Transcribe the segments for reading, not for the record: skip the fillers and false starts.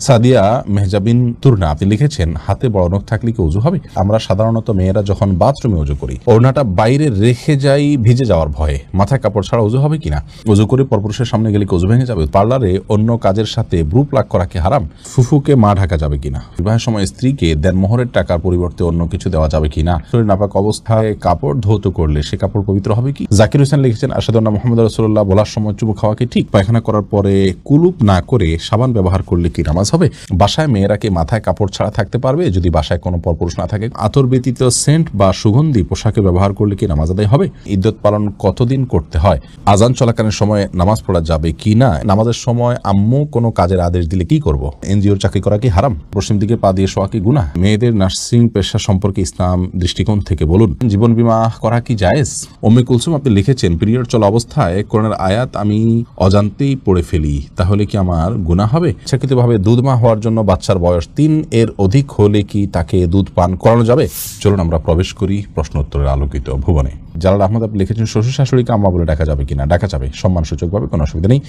সাদিয়া মেহজাবিন তুরনা আপনি লিখেছেন, হাতে বড় নখ থাকলে কি ওযু হবে? আমরা সাধারণত মেয়েরা যখন বাথরুমে ওযু করি ওড়নাটা বাইরে রেখে যাই ভিজে যাওয়ার ভয়ে, মাথায় কাপড় ছাড়া ওযু হবে কিনা? ওযু করে পরপুরুষের সামনে গেলে কি ওযু ভেঙে যাবে? পার্লারে অন্য কাজের সাথে ব্রু প্লাগ করা কি হারাম? ফুফুকে মা ঢাকা যাবে কিনা? বিবাহের সময় স্ত্রীকে দেনমোহরের টাকার পরিবর্তে অন্য কিছু দেওয়া যাবে কিনা? শরীর নাপাক অবস্থায় কাপড় ধৌত করলে সে কাপড় পবিত্র হবে কি? জাকির হোসেন লিখেছেন, আশহাদু আন্না মুহাম্মাদুর রাসূলুল্লাহ বলার সময় চুমু খাওয়া কি ঠিক? পায়খানা করার পরে কুলুপ না করে সাবান ব্যবহার করলে কি নামাজ হবে? বাসায় মেয়েরা কি মাথায় কাপড় ছাড়া থাকতে পারবে যদি বাসায় কোনো পরপুরুষ না থাকে? আতর ব্যতীত সেন্ট বা সুগন্ধি পোশাকে ব্যবহার করলে কি নামাজ আদায় হবে? ইদ্যত পালন কতদিন করতে হয়? আজান চলাকালীন সময় নামাজ পড়া যাবে কি না? নামাজের সময় আম্মু কোনো কাজের আদেশ দিলে কি করব? এনজিওর চাকরি করা কি হারাম? পশ্চিম দিকে পা দিয়ে শোয়া কি গুনাহ? মেয়েদের নার্সিং পেশা সম্পর্কে ইসলাম দৃষ্টিকোণ থেকে বলুন। জীবন বীমা করা কি জায়েজ? উম্মে কুলসুম আপনি লিখেছেন, পিরিয়ড চলা অবস্থায় কোরআনের আয়াত আমি অজান্তেই পড়ে ফেলি, তাহলে কি আমার গুনাহ হবে? ইচ্ছাকৃতভাবে দুধ মা হওয়ার জন্য বাচ্চার বয়স 3 এর অধিক হলে কি তাকে দুধ পান করানো যাবে? চলুন আমরা প্রবেশ করি প্রশ্ন উত্তরের আলোকিত ভুবনে। জালাল আহমদ আপনি লিখেছেন, শ্বশুর শাশুড়িকে আম্মা বলে ডাকা যাবে কিনা? ডাকা যাবে, সম্মানসূচকভাবে, কোনো অসুবিধা নেই।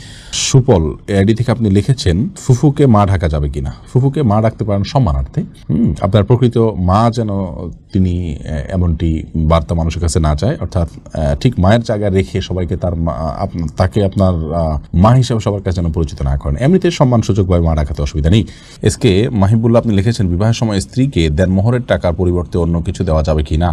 সুপল আইডি থেকে আপনি লিখেছেন, ফুফুকে মা ঢাকা যাবে কিনা? ফুফুকে মা ডাকতে পারেন সম্মানার্থে। আপনার প্রকৃত মা যেন তিনি এমনটি বার্তা মানুষের কাছে না চায়, অর্থাৎ ঠিক মায়ের জায়গায় রেখে সবাইকে তাকে আপনার মা হিসাবে সবার কাছে যেন পরিচিত না করেন। এমনিতে সম্মানসূচকভাবে মা ডাকাতে অসুবিধা নেই। এসকে মাহিবুল্লাহ আপনি লিখেছেন, বিবাহের সময় স্ত্রীকে দেনমোহরের টাকার পরিবর্তে অন্য কিছু দেওয়া যাবে কিনা?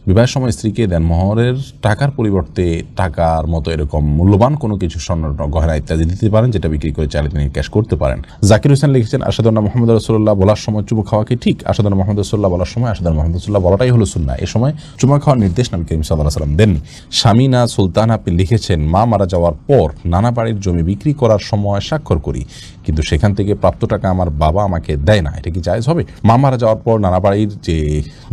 বিবাহের সময় স্ত্রীকে দেনমোহরের টাকার পরিবর্তে টাকার মতো এরকম মূল্যবান কোনো কিছু স্বর্ণ গহনা ইত্যাদি দিতে পারেন, যেটা বিক্রি করে চাইলে তিনি ক্যাশ করতে পারেন। জাকির হোসেন লিখেছেন, আশহাদু আন্না মুহাম্মাদুর রাসূলুল্লাহ বলার সময় চুমু খাওয়া কি ঠিক? আশহাদু আন্না মুহাম্মাদুর রাসূলুল্লাহ বলার সময় আশহাদু আন্না মুহাম্মাদুর রাসূলুল্লাহ বলাটাই হলো সুন্নাহ। এ সময় চুমা খাওয়ার নির্দেশ নবী করিম সাল্লাল্লাহু আলাইহি ওয়াসাল্লাম দেননি। শামিনা সুলতান আপনি লিখেছেন, মা মারা যাওয়ার পর নানা বাড়ির জমি বিক্রি করার সময় স্বাক্ষর করি, কিন্তু সেখান থেকে প্রাপ্ত টাকা আমার বাবা আমাকে দেয় না, এটা কি জায়েজ হবে? মা মারা যাওয়ার পর নানা বাড়ির যে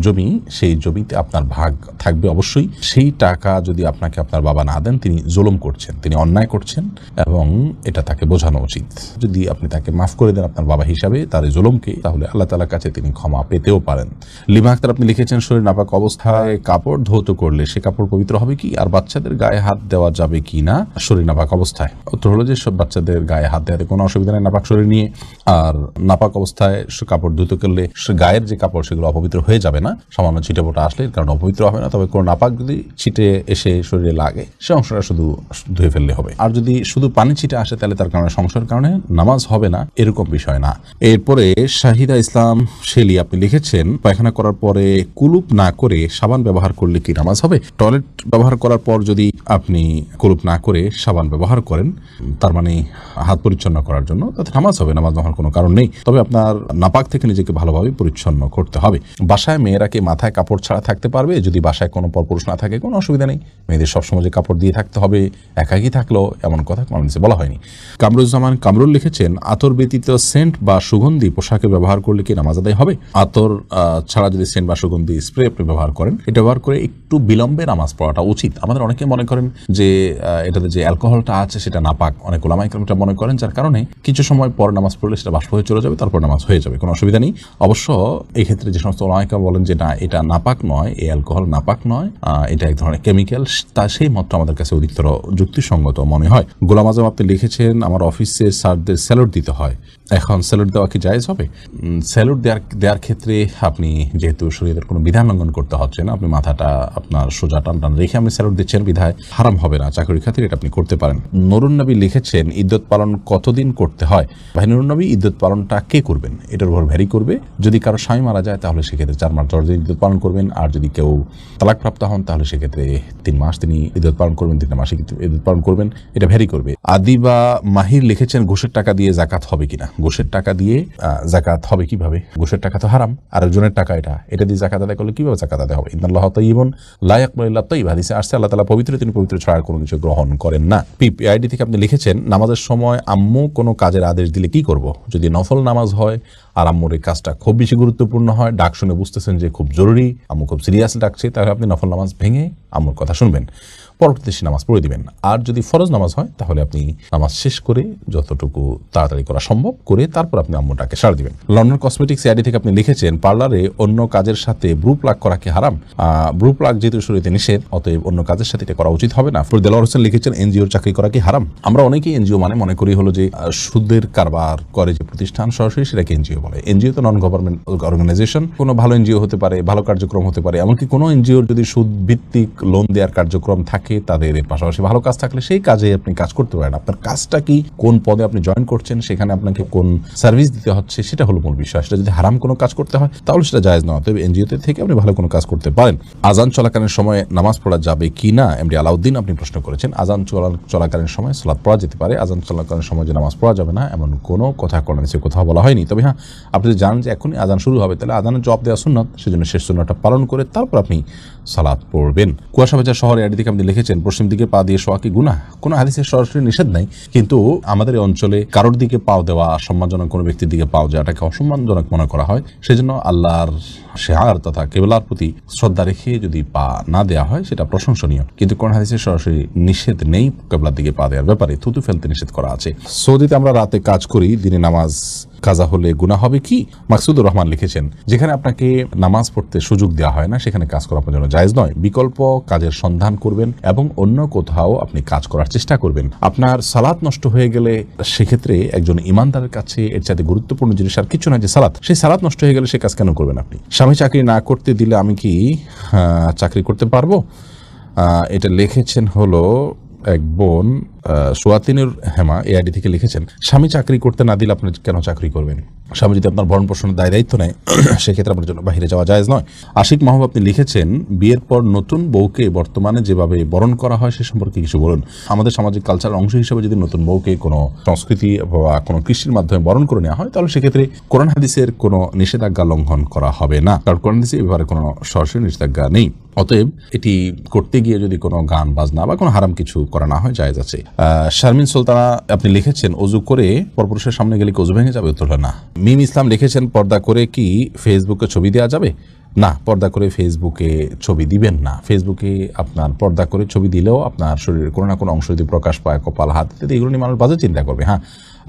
জমি, সেই জমিতে আপনার ভাগ থাকবে অবশ্যই। সেই টাকা যদি আপনাকে আপনার বাবা না দেন, তিনি জুলুম করছেন, তিনি অন্যায় করছেন, এবং এটা তাকে বোঝানো উচিত। যদি আপনি তাকে মাফ করে দেন আপনার বাবা হিসাবে তার এই জুলুমকে, তাহলে আল্লাহ তাআলার কাছে তিনি ক্ষমা পেতেও পারেন। লিমা আক্তার আপনি লিখেছেন, শরীর নাপাক অবস্থায় কাপড় ধৌত করলে সে কাপড় পবিত্র হবে কি? আর বাচ্চাদের গায়ে হাত দেওয়া যাবে কি না শরীর নাপাক অবস্থায়? উত্তর হলো যে সব বাচ্চাদের গায়ে হাত দেওয়াতে কোনো অসুবিধা নেই নাপাক শরীর নিয়ে। আর নাপাক অবস্থায় কাপড় ধৌত করলে গায়ের যে কাপড় সেগুলো অপবিত্র হয়ে যাবে না, সামান্য ছিটে ফোটা আসলে, কারণ অপবিত্র হবে না। তবে কোনো নাপাক যদি ছিটে এসে শরীরে লাগে, সে অংশটা শুধু ধুয়ে ফেললে হবে। আর যদি শুধু পানি ছিটে আসে, তাহলে তার কারণে সংশয়ের কারণে নামাজ হবে না, এরকম বিষয় না। এরপরে শাহিদা ইসলাম শেলি আপনি লিখেছেন, পায়খানা করার পরে কুলুপ না করে সাবান ব্যবহার করলে কি নামাজ হবে? টয়লেট ব্যবহার করার পর যদি আপনি কুলুপ না করে সাবান ব্যবহার করেন, তার মানে হাত পরিচ্ছন্ন করার জন্য, তাতে নামাজ হবে, নামাজ হওয়ার কোনো কারণ নেই। তবে আপনার নাপাক থেকে নিজেকে ভালোভাবে পরিচ্ছন্ন করতে হবে। বাসায় মেয়েরা কি মাথায় কাপড় ছাড়া থাকতে পারবে যদি বাসায় কোনো পরপুরুষ না থাকে? কোনো অসুবিধা নেই। মেয়েদের সবসময় যে কাপড় দিয়ে থাকতে হবে, একাকী থাকলেও এমন কথা কোরআনে বলা হয়নি। কামরুজ্জামান কামরুল লিখেছেন, আতর ব্যতীত সেন্ট বা সুগন্ধি পোশাকে ব্যবহার করলে কি নামাজ আদায় হবে? আতর ছাড়া যদি সেন্ট বা সুগন্ধি স্প্রে আপনি ব্যবহার করেন, এটা ব্যবহার করে একটু বিলম্বে নামাজ পড়াটা উচিত। আমাদের অনেকে মনে করেন যে এটাতে যে অ্যালকোহলটা আছে সেটা নাপাক, অনেক ওলামায়ে কেরাম এটা মনে করেন, যার কারণে কিছু সময় পরে নামাজ পড়লে সেটা বাষ্প হয়ে চলে যাবে, তারপর নামাজ হয়ে যাবে, কোনো অসুবিধা নেই। অবশ্য এই ক্ষেত্রে যে সমস্ত ওলামায়ে কেরাম বলেন যে না, এটা নাপাক নয়, এই অ্যালকোহল নাপাক নয়, এটা এক ধরনের কেমিক্যাল, তা সেই মতটা আমাদের কাছে অধিকতর যুক্তিসঙ্গত মনে হয়। গোলাম আজম আপনি লিখেছেন, আমার অফিসে স্যারদের স্যালুট দিতে হয়, এখন স্যালুট দেওয়া কি জায়েজ হবে? স্যালুট দেওয়ার ক্ষেত্রে আপনি যেহেতু শরীরের কোনো বিধান লঙ্ঘন করতে হচ্ছে না, আপনি মাথাটা আপনার সোজা টান টান রেখে আপনি স্যালুট দিচ্ছেন, বিধায় হারাম হবে না, চাকরির খাতিরে এটা আপনি করতে পারেন। নুরুন নবী লিখেছেন, ইদ্যত পালন কতদিন করতে হয়? ভাই নুরুন নবী, ইদ্যত পালনটা কে করবেন এটার উপর ভ্যারি করবে। যদি কারো স্বামী মারা যায় তাহলে সেক্ষেত্রে 4 মাস 10 দিন ইদ্যত পালন করবেন, আর যদি কেউ তালাকপ্রাপ্ত হন তাহলে সেক্ষেত্রে 3 মাস তিনি ইদ্যত পালন করবেন, 3 মাসে ইদ্যত পালন করবেন, এটা ভ্যারি করবে। আদিবা মাহির লিখেছেন, ঘুষের টাকা দিয়ে জাকাত হবে কিনা? ঘুষের টাকা দিয়ে জাকাত হবে কিভাবে? ঘুষের টাকা তো হারাম, আরেকজনের টাকা, এটা দিয়ে জাকাত আদায় করলে কিভাবে জাকাত আদায় হবে? ইন্নাল্লাহ তাইয়্যিবুন লা ইয়াকবালু ইল্লা তাইয়্যিব, হাদিসে আসছে আল্লাহ তাআলা পবিত্র, তিনি পবিত্র ছাড়া কোনো কিছু গ্রহণ করেন না। আইডি থেকে আপনি লিখেছেন, নামাজের সময় আম্মু কোনো কাজের আদেশ দিলে কি করব? যদি নফল নামাজ হয় আর আম্মুর এই কাজটা খুব বেশি গুরুত্বপূর্ণ হয়, ডাক শুনে বুঝতেছেন যে খুব জরুরি, আম্মু খুব সিরিয়াস ডাকছে, তাহলে আপনি নফল নামাজ ভেঙে আম্মুর কথা শুনবেন, পরবর্তীতে সে নামাজ পড়ে দিবেন। আর যদি ফরজ নামাজ হয় তাহলে আপনি নামাজ শেষ করে যতটুকু তাড়াতাড়ি করা সম্ভব করে তারপর আপনি আম্মুটাকে সাড়া দিবেন। লন্ডন কসমেটিক্স আইডি থেকে আপনি লিখেছেন, পার্লারে অন্য কাজের সাথে ব্রু প্লাগ করা কি হারাম? ব্রু প্লাগ যেহেতু শরীয়তে নিষেধ, অতএব অন্য কাজের সাথে এটা করা উচিত হবে না। দেলোয়ার হোসেন লিখেছেন, এনজিওর চাকরি করা কি হারাম? আমরা অনেকেই এনজিও মানে মনে করি হলো যে সুদের কারবার করে যে প্রতিষ্ঠান সরাসরি, সেটাকে এনজিও বলে। এনজিও তো নন গভর্নমেন্ট অর্গানাইজেশন, কোনো ভালো এনজিও হতে পারে, ভালো কার্যক্রম হতে পারে, এমনকি কোনো এনজিওর যদি সুদ ভিত্তিক লোন দেওয়ার কার্যক্রম থাকে, তাদের এর পাশাপাশি ভালো কাজ থাকলে সেই কাজে আপনি কাজ করতে পারেন। আপনার কাজটা কি, কোন পদে আপনি জয়েন করছেন, সেখানে আপনাকে কোন সার্ভিস দিতে হচ্ছে, সেটা হলো মূল বিষয়। সেটা যদি হারাম কোনো কাজ করতে হয় তাহলে সেটা জায়েজ নয়। তবে এনজিওতে থেকে আপনি ভালো কোনো কাজ করতে পারেন। আজান চলাকালীন সময় নামাজ পড়া যাবে কি না, এমডি আলাউদ্দিন আপনি প্রশ্ন করেছেন। আজান চলাকালীন সময় সালাত পড়া যেতে পারে, আজান চলাকালীন সময় যে নামাজ পড়া যাবে না এমন কোনো কথা কোরআনে কোথাও বলা হয়নি। তবে হ্যাঁ, আপনি যদি জানেন যে এখনই আজান শুরু হবে, তাহলে আজানের জবাব দেওয়া সুন্নাত, সেজন্য শেষ সুন্নাতটা পালন করে তারপর আপনি সালাত পড়বেন। কুয়াশা ভেজা শহরে আইডি থেকে আপনি লিখেছেন, পশ্চিম দিকে পা দিয়ে শোয়া কি গুনাহ? কোনো হাদিসের সরাসরি নিষেধ নাই, কিন্তু আমাদের এই অঞ্চলে কারোর দিকে পাও দেওয়া, সম্মানজনক কোনো ব্যক্তির দিকে পাও যাওয়াটাকে অসম্মানজনক মনে করা হয়। সেজন্য আল্লাহর শেয়ার তথা কেবলার প্রতি শ্রদ্ধা রেখে যদি পা না দেওয়া হয় সেটা প্রশংসনীয়, কিন্তু কোন হাদিসের সরাসরি নিষেধ নেই কেবলার দিকে পা দেওয়ার ব্যাপারে। থুতু ফেলতে নিষেধ করা আছে। সৌদিতে আমরা রাতে কাজ করি, দিনে নামাজ কাজা হলে গুনাহ হবে কি? মাকসুদুর রহমান লিখেছেন, যেখানে আপনাকে নামাজ পড়তে সুযোগ দেওয়া হয় না সেখানে কাজ করা আপনার জন্য জায়েজ নয়। বিকল্প কাজের সন্ধান করবেন এবং অন্য কোথাও আপনি কাজ করার চেষ্টা করবেন। আপনার সালাত নষ্ট হয়ে গেলে সেক্ষেত্রে একজন ইমানদারের কাছে এর চাইতে গুরুত্বপূর্ণ জিনিস আর কিছু না যে সালাত। সেই সালাত নষ্ট হয়ে গেলে সে কাজ কেন করবেন আপনি? স্বামী চাকরি না করতে দিলে আমি কি চাকরি করতে পারবো? এটা লিখেছেন হলো এক বোন সোয়াতিনুর হেমা এআইডি থেকে লিখেছেন, স্বামী চাকরি করতে না দিলে আপনি কেন চাকরি করবেন? স্বামী যদি আপনার ভরণ পোষণের দায়িত্ব নেয় সেক্ষেত্রে আপনার জন্য বাইরে যাওয়া জায়েজ নয়। আশিক মাহবুব আপনি লিখেছেন, বিয়ের পর নতুন বউকে বর্তমানে যেভাবে বরণ করা হয় সে সম্পর্কে কিছু বলুন। আমাদের সামাজিক কালচারের অংশ হিসেবে যদি নতুন বউকে কোনো সংস্কৃতি বা কোনো কৃষির মাধ্যমে বরণ করে নেওয়া হয় তাহলে সেক্ষেত্রে কোরআন হাদিসের কোনো নিষেধাজ্ঞা লঙ্ঘন করা হবে না, কারণ কোরআন হাদিসে এ ব্যাপারে কোনো সরাসরি নিষেধাজ্ঞা নেই। অতএব এটি করতে গিয়ে যদি কোনো গান বাজনা বা কোনো হারাম কিছু করা না হয় জায়েজ আছে। শারমিন সুলতানা আপনি লিখেছেন, অজু করে পরপুরুষের সামনে গেলে কি অজু ভেঙে যাবে? উত্তর না। মিম ইসলাম লিখেছেন, পর্দা করে কি ফেসবুকে ছবি দেওয়া যাবে? না, পর্দা করে ফেসবুকে ছবি দিবেন না। ফেসবুকে আপনার পর্দা করে ছবি দিলেও আপনার শরীরের কোনো না কোনো অংশ যদি প্রকাশ পায়, কপাল, হাত ইত্যাদি, এগুলো নিয়ে মানুষ বাজে চিন্তা করবে। হ্যাঁ,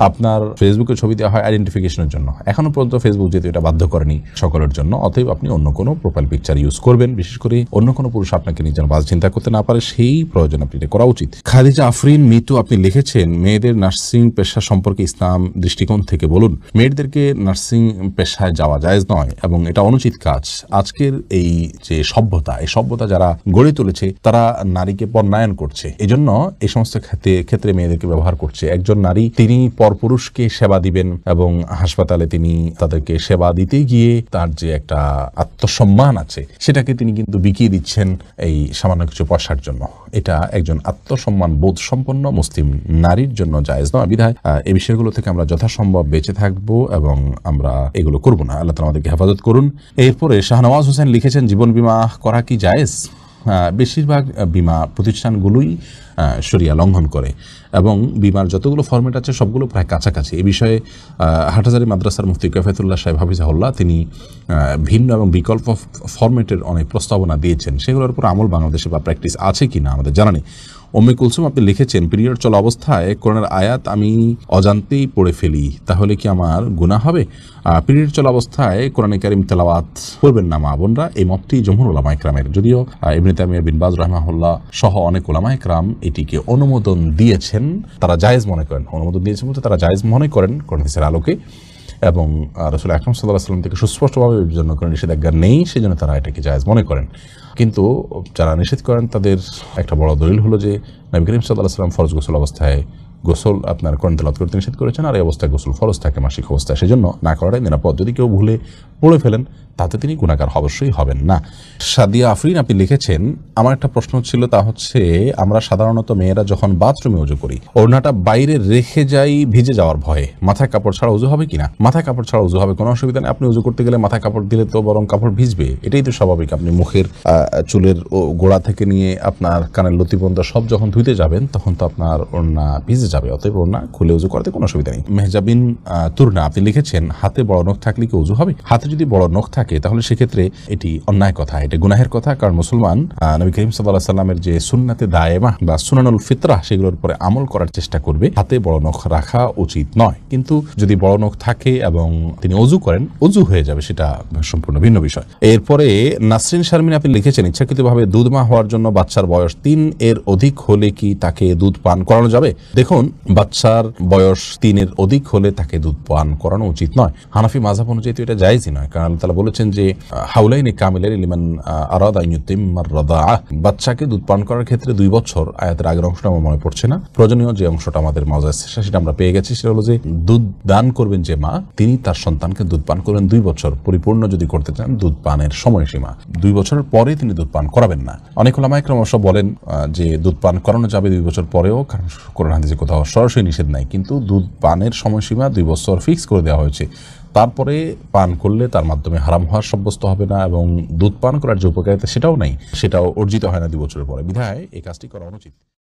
আপনার ফেসবুকে ছবি দেওয়া হয় আইডেন্টিফিকেশনের জন্য, এখনো পর্যন্ত ফেসবুক যেহেতু এটা বাধ্য করেনি সকলের জন্য, অতএব আপনি অন্য কোনো প্রোফাইল পিকচার ইউজ করবেন, বিশেষ করে অন্য কোনো পুরুষ আপনাকে নিজের বাজে চিন্তা করতে না পারে সেই প্রয়োজন আপনি এটা করা উচিত। খাদিজা আফরিন মিতু আপনি লিখেছেন, মেয়েদের নার্সিং পেশা সম্পর্কে ইসলাম দৃষ্টিকোণ থেকে বলুন। মেয়েদেরকে নার্সিং পেশায় যাওয়া জায়েজ নয় এবং এটা অনুচিত কাজ। আজকের এই যে সভ্যতা, এই সভ্যতা যারা গড়ে তুলেছে তারা নারীকে পণ্যায়ন করছে, এজন্য এই সমস্ত ক্ষেত্রে মেয়েদেরকে ব্যবহার করছে। একজন নারী তিনি পরপুরুষকে সেবা দিবেন এবং হাসপাতালে তিনি তাদেরকে সেবা দিতে গিয়ে তার যে একটা আত্মসম্মান আছে সেটাকে তিনি কিন্তু বিকিয়ে দিচ্ছেন এই সামান্য কিছু পয়সার জন্য। এটা একজন আত্মসম্মান বোধ সম্পন্ন মুসলিম নারীর জন্য জায়েজ নয়। বিধায় এই বিষয়গুলো থেকে আমরা যথাসম্ভব বেঁচে থাকবো এবং আমরা এগুলো করবো না। আল্লাহ তাআলা আমাদেরকে হেফাজত করুন। এরপরে শাহনওয়াজ হোসেন লিখেছেন, জীবন বীমা করা কি জায়েজ? বেশিরভাগ বীমা প্রতিষ্ঠানগুলোই শরিয়া লঙ্ঘন করে এবং বীমার যতগুলো ফরম্যাট আছে সবগুলো প্রায় কাছাকাছি। এই বিষয়ে হাটহাজারী মাদ্রাসার মুফতি কাফায়েতুল্লাহ সাহেব হাফিজাহুল্লাহ তিনি ভিন্ন এবং বিকল্প ফরম্যাটের অনেক প্রস্তাবনা দিয়েছেন, সেগুলোর উপর আমল বাংলাদেশে বা প্র্যাকটিস আছে কিনা আমাদের জানা নেই। উম্মে কুলসুম আপনি লিখেছেন, পিরিয়ড চলা অবস্থায় কোরআনের আয়াত আমি অজান্তেই পড়ে ফেলি, তাহলে কি আমার গুনাহ হবে? পিরিয়ড চলা অবস্থায় কোরআনে কারীম তেলাওয়াত করবেন না মা বোনরা, এই মতটি জমহুর উলামা ইকরামের। যদিও ইবনে তাইমিয়া বিন বাজ রাহিমাহুল্লাহ সহ অনেক উলামা ইকরাম এটিকে অনুমোদন দিয়েছেন, তারা জায়েজ মনে করেন। অনুমোদন দিয়েছেন বলতে তারা জায়েজ মনে করেন কোরআন হাদিসের আলোকে, এবং রাসূল আকরাম সাল্লাল্লাহু আলাইহি ওয়াসাল্লাম থেকে সুস্পষ্টভাবে জন্য কোনো নিষেধাজ্ঞা নেই, সেজন্য তারা এটাকে জায়েজ মনে করেন। কিন্তু যারা নিষেধ করেন তাদের একটা বড় দলিল হলো যে নবী করিম সাল্লাল্লাহু আলাইহি ওয়াসাল্লাম ফরজ গোসল অবস্থায় গোসল আপনার কোরআন তেলাওয়াত করতে নিষেধ করেছেন, আর এই অবস্থায় গোসল ফরজ থাকে মাসিক অবস্থায়, সেজন্য না করাটাই নিরাপদ। যদি কেউ ভুলে পড়ে ফেলেন, তাতে তিনি গুনাহগার অবশ্যই হবেন না। সাদিয়া আফরিন আপনি লিখেছেন, আমার একটা প্রশ্ন ছিল, তা হচ্ছে আমরা সাধারণত মেয়েরা যখন বাথরুমে উজু করি ওড়নাটা বাইরে রেখে যাই ভিজে যাওয়ার ভয়ে, মাথায় কাপড় ছাড়া উজু হবে কিনা? মাথায় কাপড় ছাড়া উজু হবে, কোনো অসুবিধা নেই। আপনি উজু করতে গেলে মাথায় কাপড় দিলে তো বরং কাপড় ভিজবে, এটাই তো স্বাভাবিক। আপনি মুখের চুলের গোড়া থেকে নিয়ে আপনার কানের লতি পর্যন্ত সব যখন ধুইতে যাবেন তখন তো আপনার ওড়না ভিজে যাবে, অতএব ওড়না খুলে উজু করতে কোনো অসুবিধা নেই। মেহজাবিন তুরনা আপনি লিখেছেন, হাতে বড় নখ থাকলে কি উজু হবে? হাতে যদি বড় নখ থাকে তাহলে সেক্ষেত্রে এটি অন্যায় কথা, এটা গুনাহের কথা। কারণ মুসলমান নবী করিম সাল্লাল্লাহু আলাইহি সাল্লামের যে সুন্নাতে দায়েমা বা সুনানুল ফিতরাহ সেগুলোর উপরে আমল করার চেষ্টা করবে। হাতে বড় নখ রাখা উচিত নয়, কিন্তু যদি বড় নখ থাকে এবং তিনি অজু করেন, অজু হয়ে যাবে, সেটা সম্পূর্ণ ভিন্ন বিষয়। এরপরে নাসরিন শারমিন আপনি লিখেছেন, ইচ্ছাকৃতভাবে দুধ মা হওয়ার জন্য বাচ্চার বয়স 3 এর অধিক হলে কি তাকে দুধ পান করানো যাবে? দেখুন, বাচ্চার বয়স 3 এর অধিক হলে তাকে দুধ পান করানো উচিত নয়। হানাফি মাযহাব অনুযায়ী তো এটা জায়েজই নয়, কারণ আল্লাহ তাআলা বলেছেন যে হাউলাইনি কামিলাইনি লিমান আরাদা আন ইউতিম্মার রাদাআহ, বাচ্চাকে দুধ পান করার ক্ষেত্রে 2 বছর। আয়াতের আগের অংশটা আমার মনে পড়ছে না, প্রয়োজনীয় যে অংশটা আমাদের মাঝে আছে সেটা আমরা পেয়ে গেছি। সেটা হলো যে দুধ দান করবেন যে মা, তিনি তার সন্তানকে দুধ পান করবেন 2 বছর। পরিপূর্ণ যদি করতে চান দুধ পানের সময়সীমা 2 বছরের পরে তিনি দুধ পান করাবেন না। অনেক উলামা ইকরাম অবশ্য বলেন যে দুধ পান করানো যাবে 2 বছর পরেও, কারণ কোরআন হাদিসে কোথাও সরাসরি নিষেধ নাই, কিন্তু দুধ পানের সময়সীমা 2 বছর ফিক্স করে দেওয়া হয়েছে। তারপরে পান করলে তার মাধ্যমে হারাম হওয়ার সাব্যস্ত হবে না, এবং দুধ পান করার যে উপকারিতা সেটাও নেই, সেটাও অর্জিত হয় না 2 বছরের পরে। বিধায় এই কাজটি করা অনুচিত।